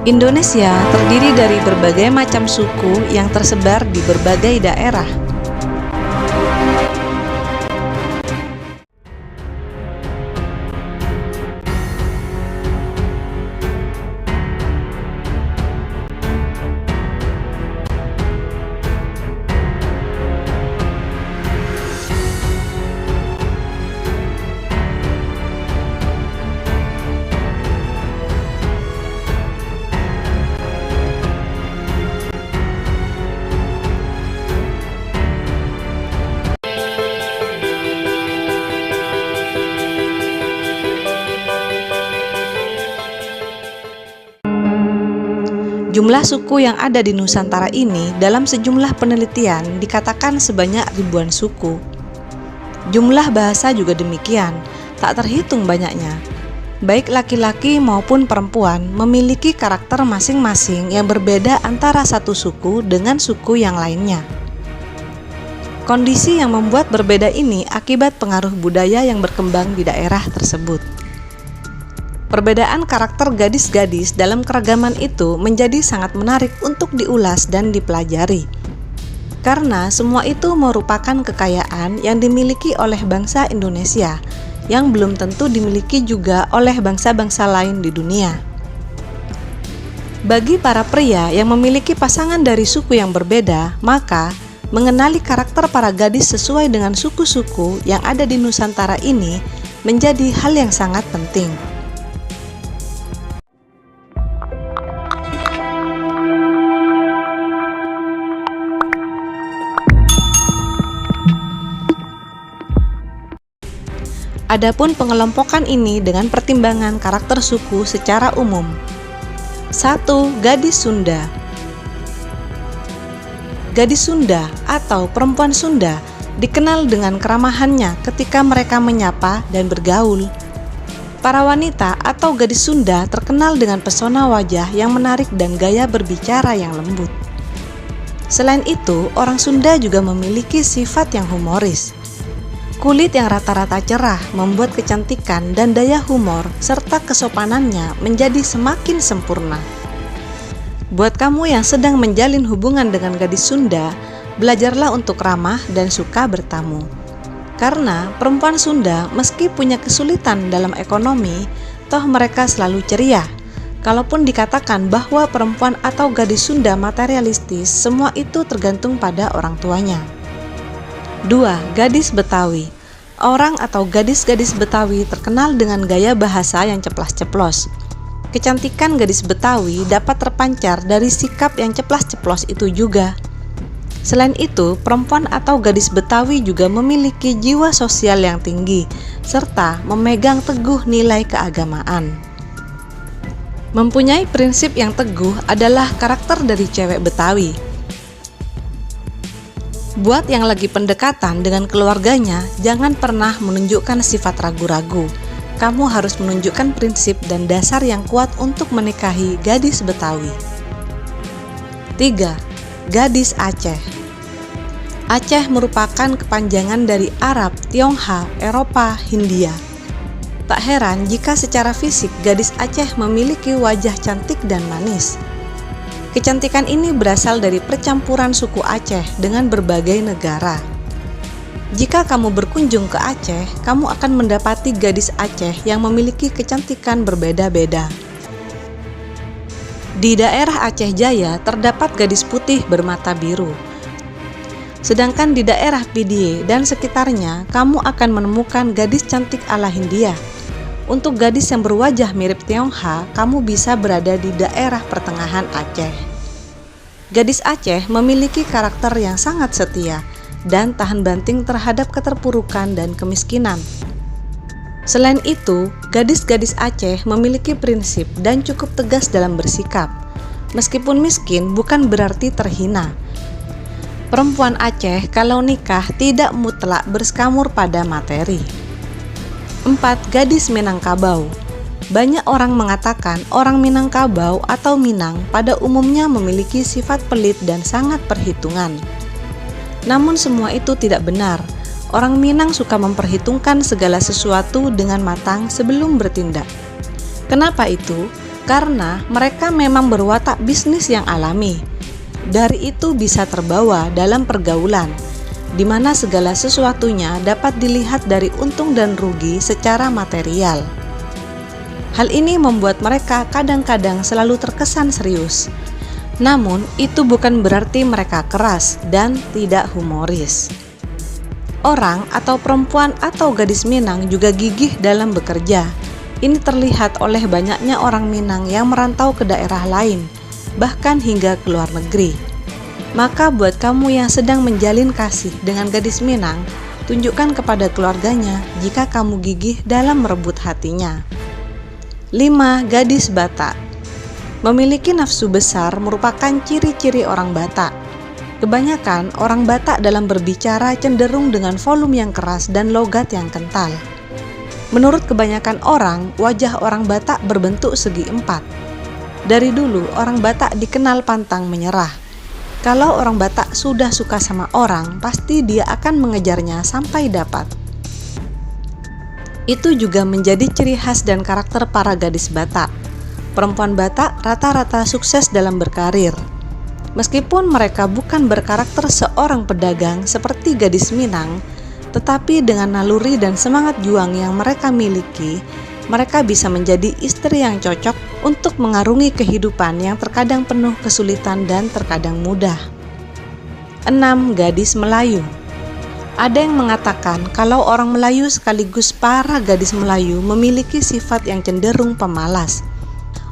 Indonesia terdiri dari berbagai macam suku yang tersebar di berbagai daerah. Jumlah suku yang ada di Nusantara ini dalam sejumlah penelitian dikatakan sebanyak ribuan suku. Jumlah bahasa juga demikian, tak terhitung banyaknya. Baik laki-laki maupun perempuan memiliki karakter masing-masing yang berbeda antara satu suku dengan suku yang lainnya. Kondisi yang membuat berbeda ini akibat pengaruh budaya yang berkembang di daerah tersebut. Perbedaan karakter gadis-gadis dalam keragaman itu menjadi sangat menarik untuk diulas dan dipelajari. Karena semua itu merupakan kekayaan yang dimiliki oleh bangsa Indonesia, yang belum tentu dimiliki juga oleh bangsa-bangsa lain di dunia. Bagi para pria yang memiliki pasangan dari suku yang berbeda, maka mengenali karakter para gadis sesuai dengan suku-suku yang ada di Nusantara ini menjadi hal yang sangat penting. Adapun pengelompokan ini dengan pertimbangan karakter suku secara umum. 1. Gadis Sunda. Gadis Sunda atau perempuan Sunda dikenal dengan keramahannya ketika mereka menyapa dan bergaul. Para wanita atau gadis Sunda terkenal dengan pesona wajah yang menarik dan gaya berbicara yang lembut. Selain itu, orang Sunda juga memiliki sifat yang humoris. Kulit yang rata-rata cerah membuat kecantikan dan daya humor serta kesopanannya menjadi semakin sempurna. Buat kamu yang sedang menjalin hubungan dengan gadis Sunda, belajarlah untuk ramah dan suka bertamu. Karena perempuan Sunda meski punya kesulitan dalam ekonomi, toh mereka selalu ceria. Kalaupun dikatakan bahwa perempuan atau gadis Sunda materialistis, semua itu tergantung pada orang tuanya. 2. Gadis Betawi. Orang atau gadis-gadis Betawi terkenal dengan gaya bahasa yang ceplas-ceplos. Kecantikan gadis Betawi dapat terpancar dari sikap yang ceplas-ceplos itu juga. Selain itu, perempuan atau gadis Betawi juga memiliki jiwa sosial yang tinggi, serta memegang teguh nilai keagamaan. Mempunyai prinsip yang teguh adalah karakter dari cewek Betawi. Buat yang lagi pendekatan dengan keluarganya, jangan pernah menunjukkan sifat ragu-ragu. Kamu harus menunjukkan prinsip dan dasar yang kuat untuk menikahi gadis Betawi. 3. Gadis Aceh. Aceh merupakan kepanjangan dari Arab, Tionghoa, Eropa, Hindia. Tak heran jika secara fisik gadis Aceh memiliki wajah cantik dan manis. Kecantikan ini berasal dari percampuran suku Aceh dengan berbagai negara. Jika kamu berkunjung ke Aceh, kamu akan mendapati gadis Aceh yang memiliki kecantikan berbeda-beda. Di daerah Aceh Jaya terdapat gadis putih bermata biru. Sedangkan di daerah Pidie dan sekitarnya, kamu akan menemukan gadis cantik ala Hindia. Untuk gadis yang berwajah mirip Tionghoa, kamu bisa berada di daerah pertengahan Aceh. Gadis Aceh memiliki karakter yang sangat setia dan tahan banting terhadap keterpurukan dan kemiskinan. Selain itu, gadis-gadis Aceh memiliki prinsip dan cukup tegas dalam bersikap. Meskipun miskin bukan berarti terhina. Perempuan Aceh kalau nikah tidak mutlak berskamur pada materi. 4. Gadis Minangkabau. Banyak orang mengatakan orang Minangkabau atau Minang pada umumnya memiliki sifat pelit dan sangat perhitungan. Namun semua itu tidak benar. Orang Minang suka memperhitungkan segala sesuatu dengan matang sebelum bertindak. Kenapa itu? karena mereka memang berwatak bisnis yang alami. Dari itu bisa terbawa dalam pergaulan, di mana segala sesuatunya dapat dilihat dari untung dan rugi secara material. Hal ini membuat mereka kadang-kadang selalu terkesan serius. Namun, itu bukan berarti mereka keras dan tidak humoris. Orang atau perempuan atau gadis Minang juga gigih dalam bekerja. Ini terlihat oleh banyaknya orang Minang yang merantau ke daerah lain, bahkan hingga ke luar negeri. Maka buat kamu yang sedang menjalin kasih dengan gadis Minang, tunjukkan kepada keluarganya jika kamu gigih dalam merebut hatinya. 5. Gadis Batak. Memiliki nafsu besar merupakan ciri-ciri orang Batak. Kebanyakan orang Batak dalam berbicara cenderung dengan volume yang keras dan logat yang kental. Menurut kebanyakan orang, wajah orang Batak berbentuk segi empat. Dari dulu, orang Batak dikenal pantang menyerah. Kalau orang Batak sudah suka sama orang, pasti dia akan mengejarnya sampai dapat. Itu juga menjadi ciri khas dan karakter para gadis Batak. Perempuan Batak rata-rata sukses dalam berkarir. Meskipun mereka bukan berkarakter seorang pedagang seperti gadis Minang, tetapi dengan naluri dan semangat juang yang mereka miliki, mereka bisa menjadi istri yang cocok untuk mengarungi kehidupan yang terkadang penuh kesulitan dan terkadang mudah. 6. Gadis Melayu. Ada yang mengatakan kalau orang Melayu sekaligus para gadis Melayu memiliki sifat yang cenderung pemalas.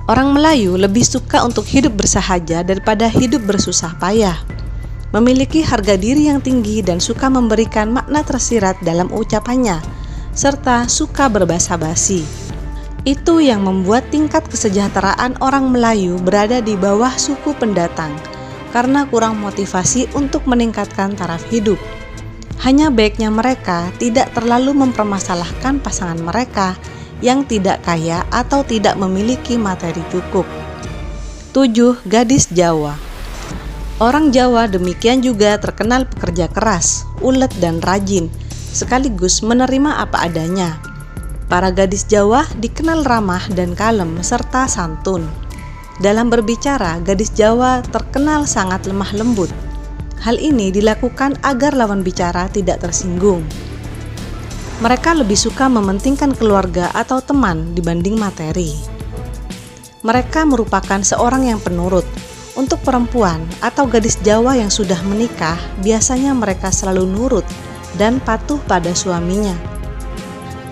Orang Melayu lebih suka untuk hidup bersahaja daripada hidup bersusah payah. Memiliki harga diri yang tinggi dan suka memberikan makna tersirat dalam ucapannya, serta suka berbasa-basi. Itu yang membuat tingkat kesejahteraan orang Melayu berada di bawah suku pendatang, karena kurang motivasi untuk meningkatkan taraf hidup. Hanya baiknya mereka tidak terlalu mempermasalahkan pasangan mereka yang tidak kaya atau tidak memiliki materi cukup. 7. Gadis Jawa. Orang Jawa demikian juga terkenal pekerja keras, ulet dan rajin, sekaligus menerima apa adanya. Para gadis Jawa dikenal ramah dan kalem serta santun. Dalam berbicara, gadis Jawa terkenal sangat lemah lembut. Hal ini dilakukan agar lawan bicara tidak tersinggung. Mereka lebih suka mementingkan keluarga atau teman dibanding materi. Mereka merupakan seorang yang penurut. Untuk perempuan atau gadis Jawa yang sudah menikah, biasanya mereka selalu nurut dan patuh pada suaminya.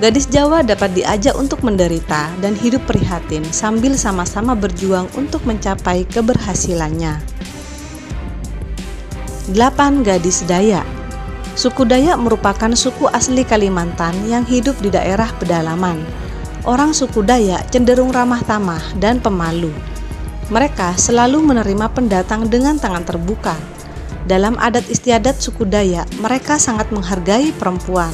Gadis Jawa dapat diajak untuk menderita dan hidup prihatin sambil sama-sama berjuang untuk mencapai keberhasilannya. 8. Gadis Dayak. Suku Dayak merupakan suku asli Kalimantan yang hidup di daerah pedalaman. Orang suku Dayak cenderung ramah tamah dan pemalu. Mereka selalu menerima pendatang dengan tangan terbuka. Dalam adat istiadat suku Dayak, mereka sangat menghargai perempuan.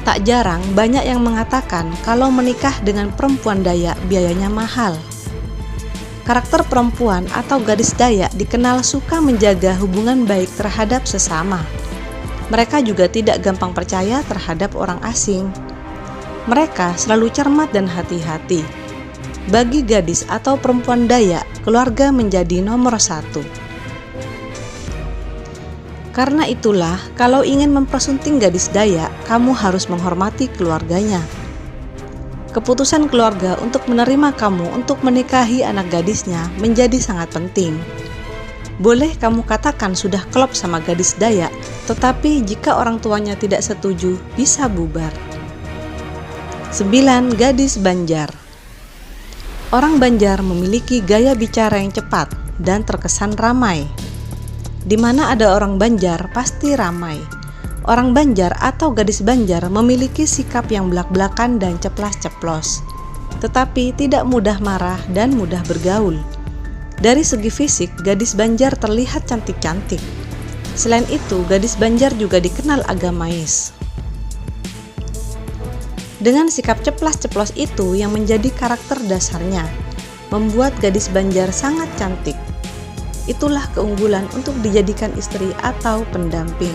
Tak jarang banyak yang mengatakan kalau menikah dengan perempuan Dayak biayanya mahal. Karakter perempuan atau gadis Dayak dikenal suka menjaga hubungan baik terhadap sesama. Mereka juga tidak gampang percaya terhadap orang asing. Mereka selalu cermat dan hati-hati. Bagi gadis atau perempuan Dayak, keluarga menjadi nomor satu. Karena itulah, kalau ingin mempersunting gadis Dayak, kamu harus menghormati keluarganya. Keputusan keluarga untuk menerima kamu untuk menikahi anak gadisnya menjadi sangat penting. Boleh kamu katakan sudah klop sama gadis Dayak, tetapi jika orang tuanya tidak setuju, bisa bubar. 9. Gadis Banjar. Orang Banjar memiliki gaya bicara yang cepat dan terkesan ramai. Di mana ada orang Banjar, pasti ramai. Orang Banjar atau gadis Banjar memiliki sikap yang belak-belakan dan ceplas-ceplos, tetapi tidak mudah marah dan mudah bergaul. Dari segi fisik, gadis Banjar terlihat cantik-cantik. Selain itu, gadis Banjar juga dikenal agamais. Dengan sikap ceplas-ceplos itu yang menjadi karakter dasarnya, membuat gadis Banjar sangat cantik. Itulah keunggulan untuk dijadikan istri atau pendamping.